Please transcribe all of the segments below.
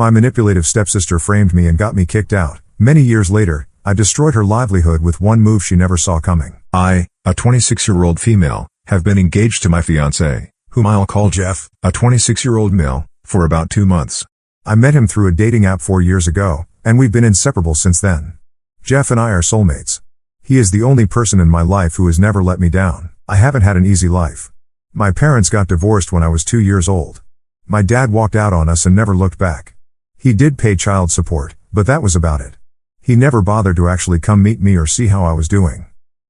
My manipulative stepsister framed me and got me kicked out. Many years later, I destroyed her livelihood with one move she never saw coming. I, a 26-year-old female, have been engaged to my fiancé, whom I'll call Jeff, a 26-year-old male, for about 2 months. I met him through a dating app 4 years ago, and we've been inseparable since then. Jeff and I are soulmates. He is the only person in my life who has never let me down. I haven't had an easy life. My parents got divorced when I was 2 years old. My dad walked out on us and never looked back. He did pay child support, but that was about it. He never bothered to actually come meet me or see how I was doing.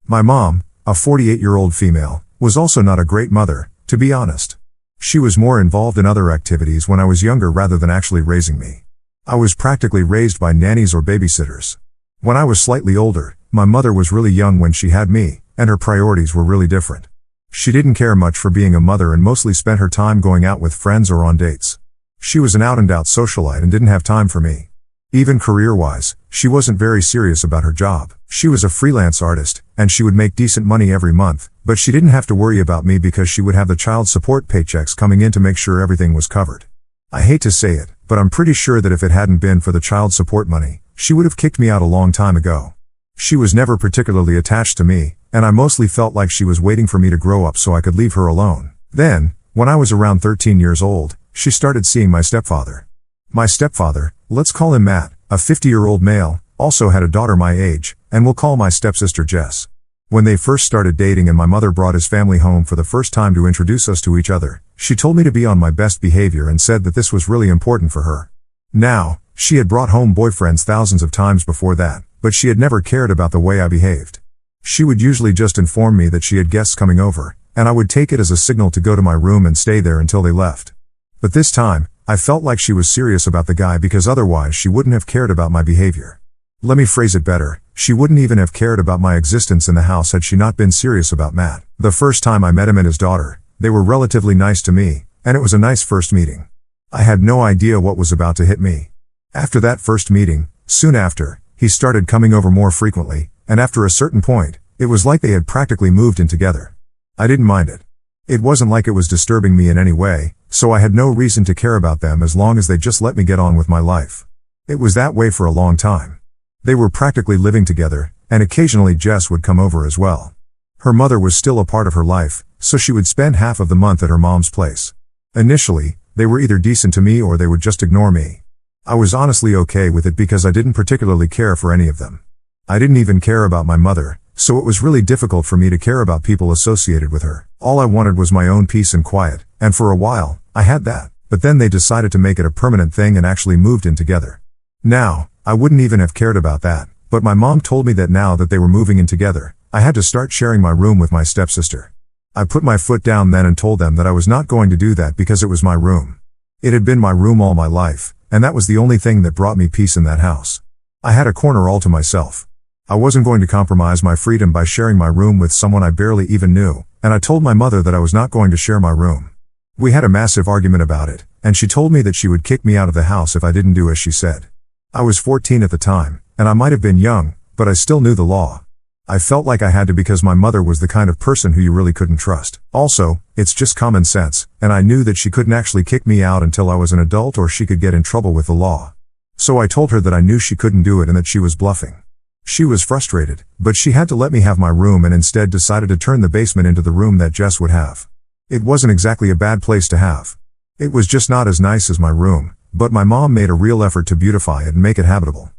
My mom, a 48-year-old female, was also not a great mother, to be honest. She was more involved in other activities when I was younger rather than actually raising me. I was practically raised by nannies or babysitters. When I was slightly older, my mother was really young when she had me, and her priorities were really different. She didn't care much for being a mother and mostly spent her time going out with friends or on dates. She was an out-and-out socialite and didn't have time for me. Even career-wise, she wasn't very serious about her job. She was a freelance artist, and she would make decent money every month, but she didn't have to worry about me because she would have the child support paychecks coming in to make sure everything was covered. I hate to say it, but I'm pretty sure that if it hadn't been for the child support money, she would have kicked me out a long time ago. She was never particularly attached to me, and I mostly felt like she was waiting for me to grow up so I could leave her alone. Then, when I was around 13 years old, she started seeing my stepfather. My stepfather, let's call him Matt, a 50-year-old male, also had a daughter my age, and we'll call my stepsister Jess. When they first started dating and my mother brought his family home for the first time to introduce us to each other, she told me to be on my best behavior and said that this was really important for her. Now, she had brought home boyfriends thousands of times before that, but she had never cared about the way I behaved. She would usually just inform me that she had guests coming over, and I would take it as a signal to go to my room and stay there until they left. But this time, I felt like she was serious about the guy because otherwise she wouldn't have cared about my behavior. Let me phrase it better, she wouldn't even have cared about my existence in the house had she not been serious about Matt. The first time I met him and his daughter, they were relatively nice to me, and it was a nice first meeting. I had no idea what was about to hit me. After that first meeting, soon after, he started coming over more frequently, and after a certain point, it was like they had practically moved in together. I didn't mind it. It wasn't like it was disturbing me in any way, so I had no reason to care about them as long as they just let me get on with my life. It was that way for a long time. They were practically living together, and occasionally Jess would come over as well. Her mother was still a part of her life, so she would spend half of the month at her mom's place. Initially, they were either decent to me or they would just ignore me. I was honestly okay with it because I didn't particularly care for any of them. I didn't even care about my mother, so it was really difficult for me to care about people associated with her. All I wanted was my own peace and quiet, and for a while, I had that, but then they decided to make it a permanent thing and actually moved in together. Now, I wouldn't even have cared about that, but my mom told me that now that they were moving in together, I had to start sharing my room with my stepsister. I put my foot down then and told them that I was not going to do that because it was my room. It had been my room all my life, and that was the only thing that brought me peace in that house. I had a corner all to myself. I wasn't going to compromise my freedom by sharing my room with someone I barely even knew, and I told my mother that I was not going to share my room. We had a massive argument about it, and she told me that she would kick me out of the house if I didn't do as she said. I was 14 at the time, and I might have been young, but I still knew the law. I felt like I had to because my mother was the kind of person who you really couldn't trust. Also, it's just common sense, and I knew that she couldn't actually kick me out until I was an adult or she could get in trouble with the law. So I told her that I knew she couldn't do it and that she was bluffing. She was frustrated, but she had to let me have my room and instead decided to turn the basement into the room that Jess would have. It wasn't exactly a bad place to have. It was just not as nice as my room, but my mom made a real effort to beautify it and make it habitable.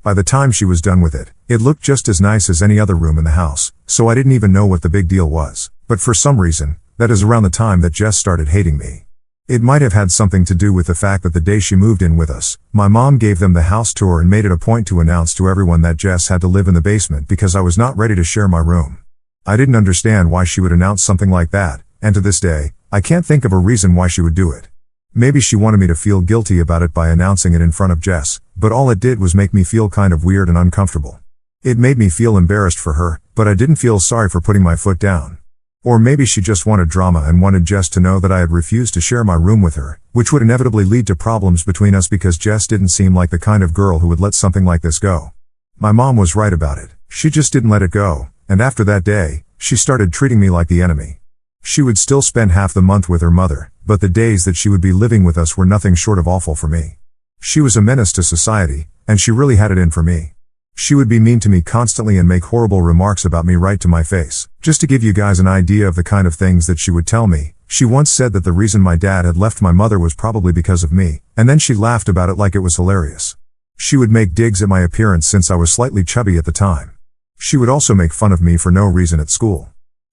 By the time she was done with it, it looked just as nice as any other room in the house, so I didn't even know what the big deal was. But for some reason, that is around the time that Jess started hating me. It might have had something to do with the fact that the day she moved in with us, my mom gave them the house tour and made it a point to announce to everyone that Jess had to live in the basement because I was not ready to share my room. I didn't understand why she would announce something like that, and to this day, I can't think of a reason why she would do it. Maybe she wanted me to feel guilty about it by announcing it in front of Jess, but all it did was make me feel kind of weird and uncomfortable. It made me feel embarrassed for her, but I didn't feel sorry for putting my foot down. Or maybe she just wanted drama and wanted Jess to know that I had refused to share my room with her, which would inevitably lead to problems between us because Jess didn't seem like the kind of girl who would let something like this go. My mom was right about it. She just didn't let it go, and after that day, she started treating me like the enemy. She would still spend half the month with her mother, but the days that she would be living with us were nothing short of awful for me. She was a menace to society, and she really had it in for me. She would be mean to me constantly and make horrible remarks about me right to my face. Just to give you guys an idea of the kind of things that she would tell me, she once said that the reason my dad had left my mother was probably because of me, and then she laughed about it like it was hilarious. She would make digs at my appearance since I was slightly chubby at the time. She would also make fun of me for no reason at school.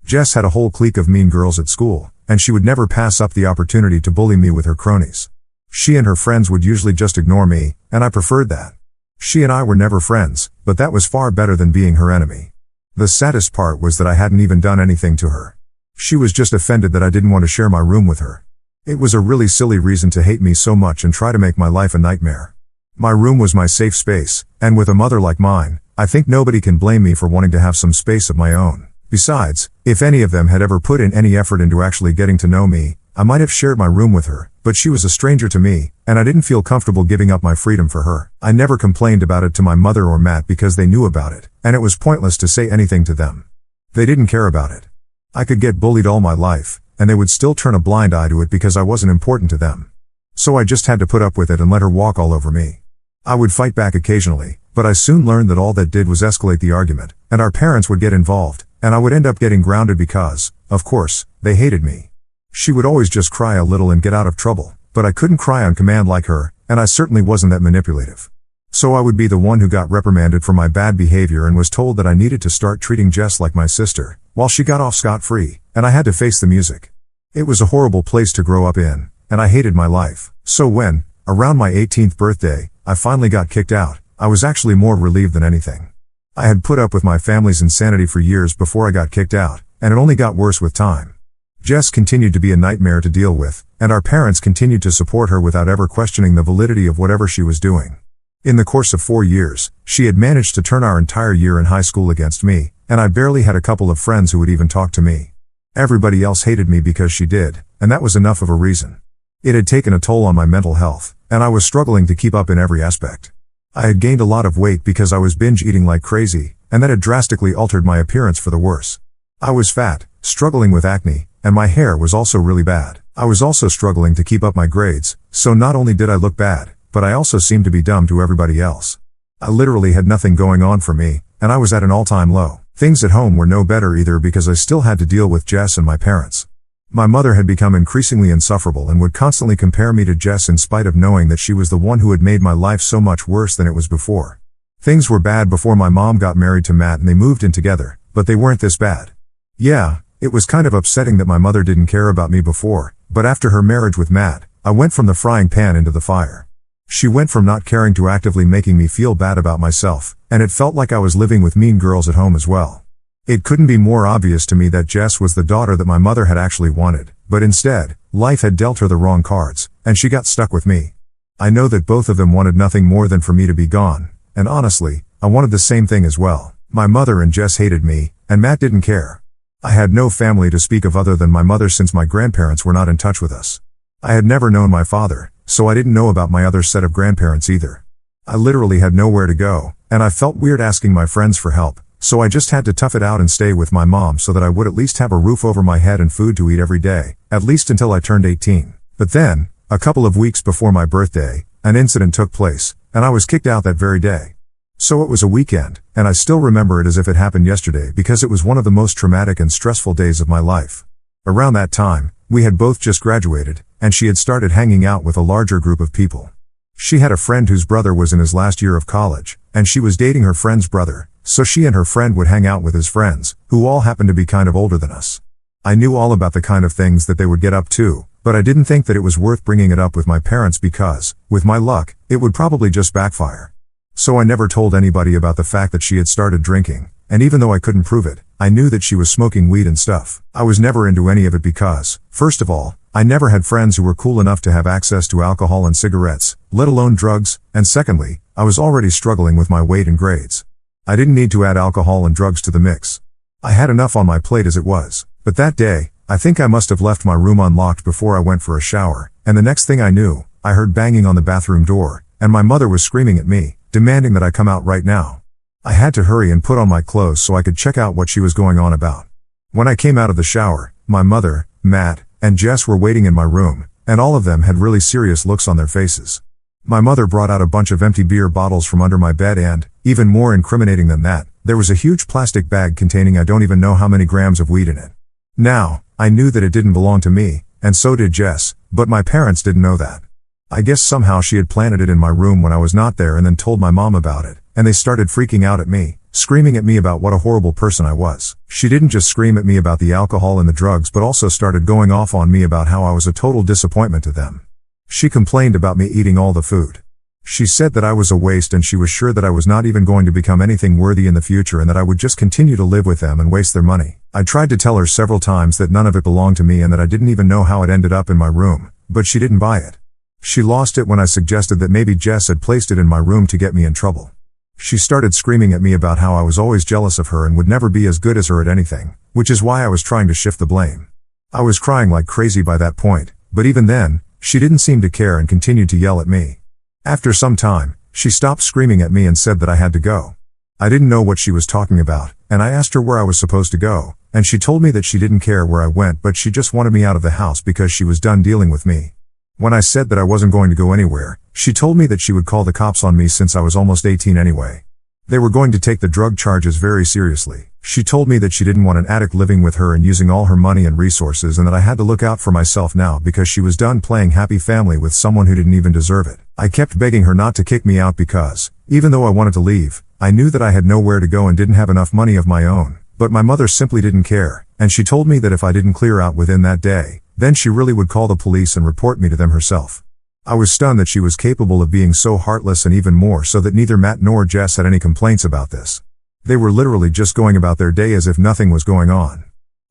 Jess had a whole clique of mean girls at school, and she would never pass up the opportunity to bully me with her cronies. She and her friends would usually just ignore me, and I preferred that. She and I were never friends, but that was far better than being her enemy. The saddest part was that I hadn't even done anything to her. She was just offended that I didn't want to share my room with her. It was a really silly reason to hate me so much and try to make my life a nightmare. My room was my safe space, and with a mother like mine, I think nobody can blame me for wanting to have some space of my own. Besides, if any of them had ever put in any effort into actually getting to know me, I might have shared my room with her, but she was a stranger to me, and I didn't feel comfortable giving up my freedom for her. I never complained about it to my mother or Matt because they knew about it, and it was pointless to say anything to them. They didn't care about it. I could get bullied all my life, and they would still turn a blind eye to it because I wasn't important to them. So I just had to put up with it and let her walk all over me. I would fight back occasionally, but I soon learned that all that did was escalate the argument, and our parents would get involved, and I would end up getting grounded because, of course, they hated me. She would always just cry a little and get out of trouble, but I couldn't cry on command like her, and I certainly wasn't that manipulative. So I would be the one who got reprimanded for my bad behavior and was told that I needed to start treating Jess like my sister, while she got off scot-free, and I had to face the music. It was a horrible place to grow up in, and I hated my life. So when, around my 18th birthday, I finally got kicked out, I was actually more relieved than anything. I had put up with my family's insanity for years before I got kicked out, and it only got worse with time. Jess continued to be a nightmare to deal with, and our parents continued to support her without ever questioning the validity of whatever she was doing. In the course of 4 years, she had managed to turn our entire year in high school against me, and I barely had a couple of friends who would even talk to me. Everybody else hated me because she did, and that was enough of a reason. It had taken a toll on my mental health, and I was struggling to keep up in every aspect. I had gained a lot of weight because I was binge eating like crazy, and that had drastically altered my appearance for the worse. I was fat, struggling with acne, and my hair was also really bad. I was also struggling to keep up my grades, so not only did I look bad, but I also seemed to be dumb to everybody else. I literally had nothing going on for me, and I was at an all-time low. Things at home were no better either because I still had to deal with Jess and my parents. My mother had become increasingly insufferable and would constantly compare me to Jess in spite of knowing that she was the one who had made my life so much worse than it was before. Things were bad before my mom got married to Matt and they moved in together, but they weren't this bad. Yeah, it was kind of upsetting that my mother didn't care about me before, but after her marriage with Matt, I went from the frying pan into the fire. She went from not caring to actively making me feel bad about myself, and it felt like I was living with mean girls at home as well. It couldn't be more obvious to me that Jess was the daughter that my mother had actually wanted, but instead, life had dealt her the wrong cards, and she got stuck with me. I know that both of them wanted nothing more than for me to be gone, and honestly, I wanted the same thing as well. My mother and Jess hated me, and Matt didn't care. I had no family to speak of other than my mother since my grandparents were not in touch with us. I had never known my father, so I didn't know about my other set of grandparents either. I literally had nowhere to go, and I felt weird asking my friends for help, so I just had to tough it out and stay with my mom so that I would at least have a roof over my head and food to eat every day, at least until I turned 18. But then, a couple of weeks before my birthday, an incident took place, and I was kicked out that very day. So it was a weekend, and I still remember it as if it happened yesterday because it was one of the most traumatic and stressful days of my life. Around that time, we had both just graduated, and she had started hanging out with a larger group of people. She had a friend whose brother was in his last year of college, and she was dating her friend's brother, so she and her friend would hang out with his friends, who all happened to be kind of older than us. I knew all about the kind of things that they would get up to, but I didn't think that it was worth bringing it up with my parents because, with my luck, it would probably just backfire. So I never told anybody about the fact that she had started drinking, and even though I couldn't prove it, I knew that she was smoking weed and stuff. I was never into any of it because, first of all, I never had friends who were cool enough to have access to alcohol and cigarettes, let alone drugs, and secondly, I was already struggling with my weight and grades. I didn't need to add alcohol and drugs to the mix. I had enough on my plate as it was. But that day, I think I must have left my room unlocked before I went for a shower, and the next thing I knew, I heard banging on the bathroom door, and my mother was screaming at me, demanding that I come out right now. I had to hurry and put on my clothes so I could check out what she was going on about. When I came out of the shower, my mother, Matt, and Jess were waiting in my room, and all of them had really serious looks on their faces. My mother brought out a bunch of empty beer bottles from under my bed and, even more incriminating than that, there was a huge plastic bag containing I don't even know how many grams of weed in it. Now, I knew that it didn't belong to me, and so did Jess, but my parents didn't know that. I guess somehow she had planted it in my room when I was not there and then told my mom about it, and they started freaking out at me, screaming at me about what a horrible person I was. She didn't just scream at me about the alcohol and the drugs but also started going off on me about how I was a total disappointment to them. She complained about me eating all the food. She said that I was a waste and she was sure that I was not even going to become anything worthy in the future and that I would just continue to live with them and waste their money. I tried to tell her several times that none of it belonged to me and that I didn't even know how it ended up in my room, but she didn't buy it. She lost it when I suggested that maybe Jess had placed it in my room to get me in trouble. She started screaming at me about how I was always jealous of her and would never be as good as her at anything, which is why I was trying to shift the blame. I was crying like crazy by that point, but even then, she didn't seem to care and continued to yell at me. After some time, she stopped screaming at me and said that I had to go. I didn't know what she was talking about, and I asked her where I was supposed to go, and she told me that she didn't care where I went but she just wanted me out of the house because she was done dealing with me. When I said that I wasn't going to go anywhere, she told me that she would call the cops on me since I was almost 18 anyway. They were going to take the drug charges very seriously. She told me that she didn't want an addict living with her and using all her money and resources and that I had to look out for myself now because she was done playing happy family with someone who didn't even deserve it. I kept begging her not to kick me out because, even though I wanted to leave, I knew that I had nowhere to go and didn't have enough money of my own. But my mother simply didn't care, and she told me that if I didn't clear out within that day, then she really would call the police and report me to them herself. I was stunned that she was capable of being so heartless and even more so that neither Matt nor Jess had any complaints about this. They were literally just going about their day as if nothing was going on.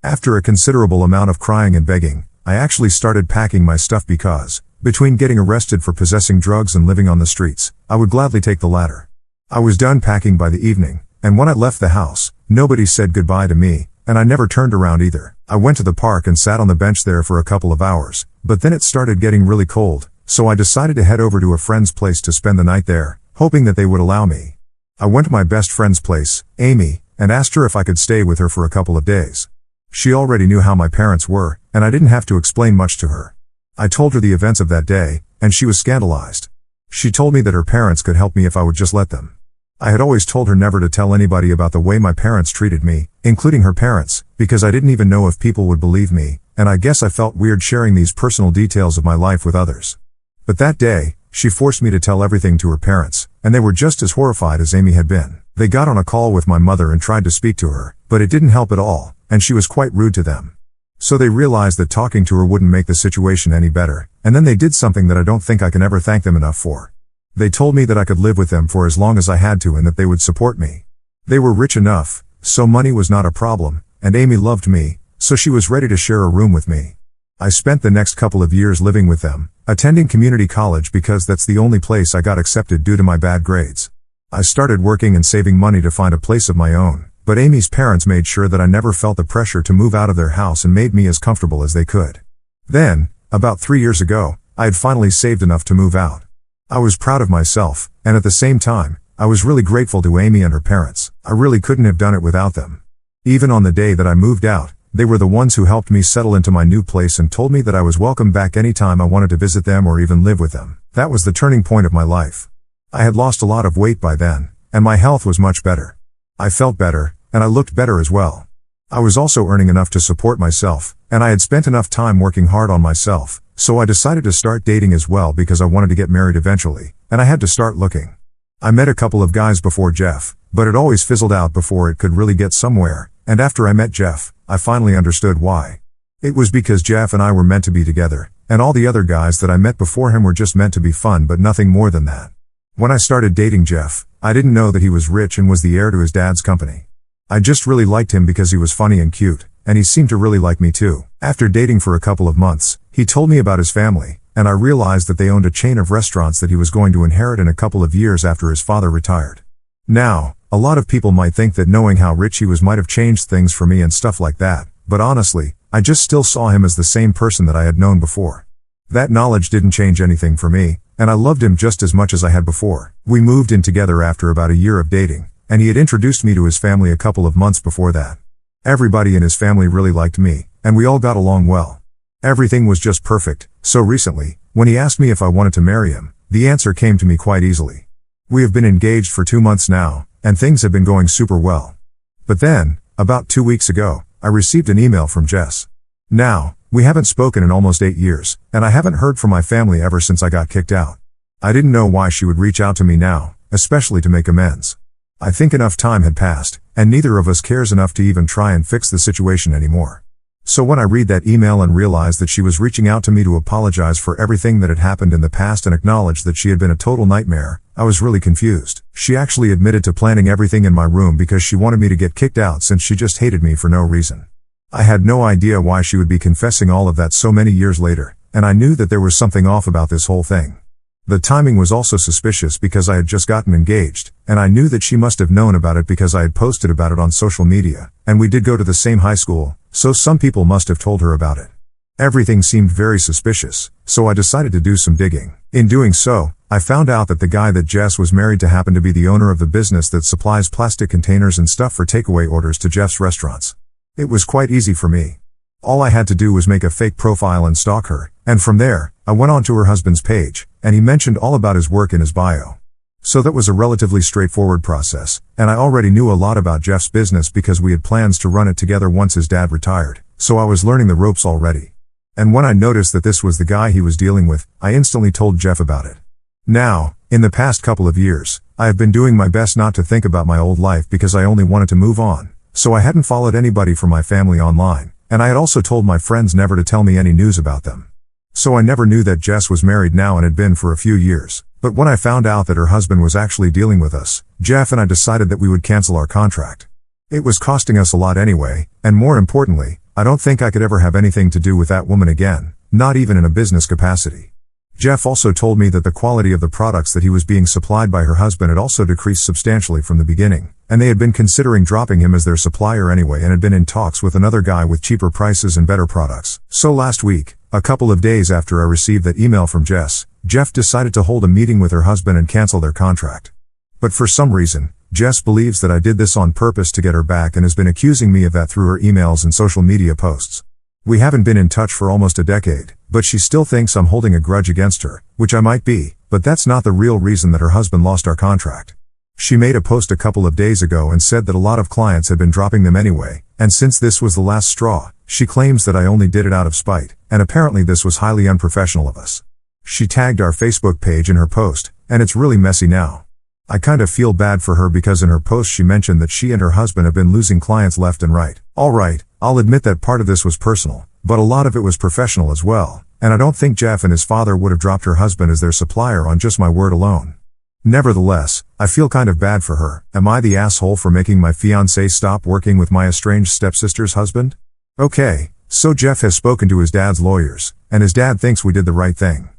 After a considerable amount of crying and begging, I actually started packing my stuff because, between getting arrested for possessing drugs and living on the streets, I would gladly take the latter. I was done packing by the evening, and when I left the house, nobody said goodbye to me, and I never turned around either. I went to the park and sat on the bench there for a couple of hours, but then it started getting really cold, so I decided to head over to a friend's place to spend the night there, hoping that they would allow me. I went to my best friend's place, Amy, and asked her if I could stay with her for a couple of days. She already knew how my parents were, and I didn't have to explain much to her. I told her the events of that day, and she was scandalized. She told me that her parents could help me if I would just let them. I had always told her never to tell anybody about the way my parents treated me, including her parents, because I didn't even know if people would believe me, and I guess I felt weird sharing these personal details of my life with others. But that day, she forced me to tell everything to her parents, and they were just as horrified as Amy had been. They got on a call with my mother and tried to speak to her, but it didn't help at all, and she was quite rude to them. So they realized that talking to her wouldn't make the situation any better, and then they did something that I don't think I can ever thank them enough for. They told me that I could live with them for as long as I had to and that they would support me. They were rich enough, so money was not a problem, and Amy loved me, so she was ready to share a room with me. I spent the next couple of years living with them, attending community college because that's the only place I got accepted due to my bad grades. I started working and saving money to find a place of my own, but Amy's parents made sure that I never felt the pressure to move out of their house and made me as comfortable as they could. Then, about 3 years ago, I had finally saved enough to move out. I was proud of myself, and at the same time, I was really grateful to Amy and her parents. I really couldn't have done it without them. Even on the day that I moved out, they were the ones who helped me settle into my new place and told me that I was welcome back anytime I wanted to visit them or even live with them. That was the turning point of my life. I had lost a lot of weight by then, and my health was much better. I felt better, and I looked better as well. I was also earning enough to support myself, and I had spent enough time working hard on myself, so I decided to start dating as well because I wanted to get married eventually, and I had to start looking. I met a couple of guys before Jeff, but it always fizzled out before it could really get somewhere, and after I met Jeff, I finally understood why. It was because Jeff and I were meant to be together, and all the other guys that I met before him were just meant to be fun but nothing more than that. When I started dating Jeff, I didn't know that he was rich and was the heir to his dad's company. I just really liked him because he was funny and cute, and he seemed to really like me too. After dating for a couple of months, he told me about his family, and I realized that they owned a chain of restaurants that he was going to inherit in a couple of years after his father retired. Now, a lot of people might think that knowing how rich he was might have changed things for me and stuff like that, but honestly, I just still saw him as the same person that I had known before. That knowledge didn't change anything for me, and I loved him just as much as I had before. We moved in together after about a year of dating, and he had introduced me to his family a couple of months before that. Everybody in his family really liked me, and we all got along well. Everything was just perfect, so recently, when he asked me if I wanted to marry him, The answer came to me quite easily. We have been engaged for 2 months now, and things have been going super well. But then, about 2 weeks ago, I received an email from Jess. Now, we haven't spoken in almost 8 years, and I haven't heard from my family ever since I got kicked out. I didn't know why she would reach out to me now, especially to make amends. I think enough time had passed, and neither of us cares enough to even try and fix the situation anymore. So when I read that email and realized that she was reaching out to me to apologize for everything that had happened in the past and acknowledge that she had been a total nightmare, I was really confused. She actually admitted to planning everything in my room because she wanted me to get kicked out since she just hated me for no reason. I had no idea why she would be confessing all of that so many years later, and I knew that there was something off about this whole thing. The timing was also suspicious because I had just gotten engaged, and I knew that she must have known about it because I had posted about it on social media, and we did go to the same high school, so some people must have told her about it. Everything seemed very suspicious, so I decided to do some digging. In doing so, I found out that the guy that Jess was married to happened to be the owner of the business that supplies plastic containers and stuff for takeaway orders to Jeff's restaurants. It was quite easy for me. All I had to do was make a fake profile and stalk her, and from there, I went on to her husband's page, and he mentioned all about his work in his bio. So that was a relatively straightforward process, and I already knew a lot about Jeff's business because we had plans to run it together once his dad retired, so I was learning the ropes already. And when I noticed that this was the guy he was dealing with, I instantly told Jeff about it. Now, in the past couple of years, I have been doing my best not to think about my old life because I only wanted to move on, so I hadn't followed anybody from my family online, and I had also told my friends never to tell me any news about them. So I never knew that Jess was married now and had been for a few years, but when I found out that her husband was actually dealing with us, Jeff and I decided that we would cancel our contract. It was costing us a lot anyway, and more importantly, I don't think I could ever have anything to do with that woman again, not even in a business capacity. Jeff also told me that the quality of the products that he was being supplied by her husband had also decreased substantially from the beginning, and they had been considering dropping him as their supplier anyway and had been in talks with another guy with cheaper prices and better products. So last week, a couple of days after I received that email from Jess, Jeff decided to hold a meeting with her husband and cancel their contract. But for some reason, Jess believes that I did this on purpose to get her back and has been accusing me of that through her emails and social media posts. We haven't been in touch for almost a decade, but she still thinks I'm holding a grudge against her, which I might be, but that's not the real reason that her husband lost our contract. She made a post a couple of days ago and said that a lot of clients had been dropping them anyway, and since this was the last straw, she claims that I only did it out of spite, and apparently this was highly unprofessional of us. She tagged our Facebook page in her post, and it's really messy now. I kind of feel bad for her because in her post she mentioned that she and her husband have been losing clients left and right. Alright, I'll admit that part of this was personal, but a lot of it was professional as well, and I don't think Jeff and his father would have dropped her husband as their supplier on just my word alone. Nevertheless, I feel kind of bad for her. Am I the asshole for making my fiancé stop working with my estranged stepsister's husband? Okay, so Jeff has spoken to his dad's lawyers, and his dad thinks we did the right thing.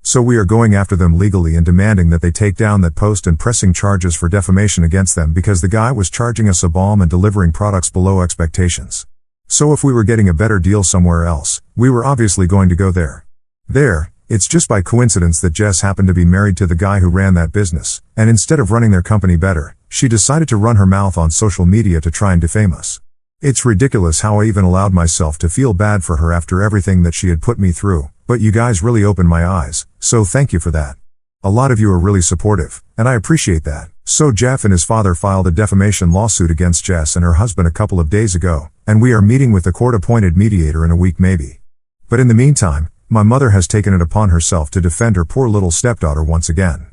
So we are going after them legally and demanding that they take down that post and pressing charges for defamation against them because the guy was charging us a bomb and delivering products below expectations. So if we were getting a better deal somewhere else, we were obviously going to go there. It's just by coincidence that Jess happened to be married to the guy who ran that business, and instead of running their company better, she decided to run her mouth on social media to try and defame us. It's ridiculous how I even allowed myself to feel bad for her after everything that she had put me through, but you guys really opened my eyes, so thank you for that. A lot of you are really supportive, and I appreciate that. So Jeff and his father filed a defamation lawsuit against Jess and her husband a couple of days ago, and we are meeting with the court-appointed mediator in a week maybe. But in the meantime, my mother has taken it upon herself to defend her poor little stepdaughter once again.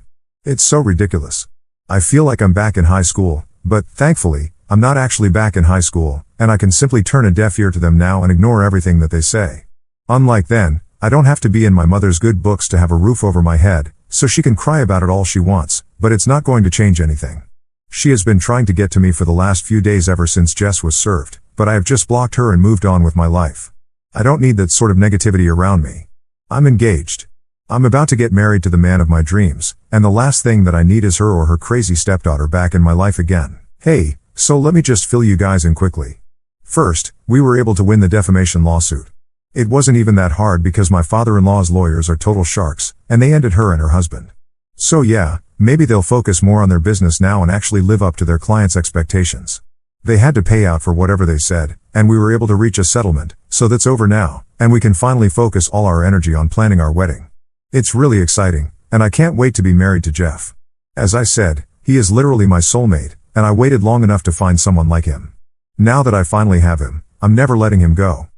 It's so ridiculous. I feel like I'm back in high school, but, thankfully, I'm not actually back in high school, and I can simply turn a deaf ear to them now and ignore everything that they say. Unlike then, I don't have to be in my mother's good books to have a roof over my head, so she can cry about it all she wants, but it's not going to change anything. She has been trying to get to me for the last few days ever since Jess was served, but I have just blocked her and moved on with my life. I don't need that sort of negativity around me. I'm engaged. I'm about to get married to the man of my dreams, and the last thing that I need is her or her crazy stepdaughter back in my life again. Hey, so let me just fill you guys in quickly. First, we were able to win the defamation lawsuit. It wasn't even that hard because my father-in-law's lawyers are total sharks, and they ended her and her husband. So yeah, maybe they'll focus more on their business now and actually live up to their clients' expectations. They had to pay out for whatever they said, and we were able to reach a settlement, so that's over now, and we can finally focus all our energy on planning our wedding. It's really exciting, And I can't wait to be married to Jeff. As I said, he is literally my soulmate, and I waited long enough to find someone like him. Now that I finally have him, I'm never letting him go.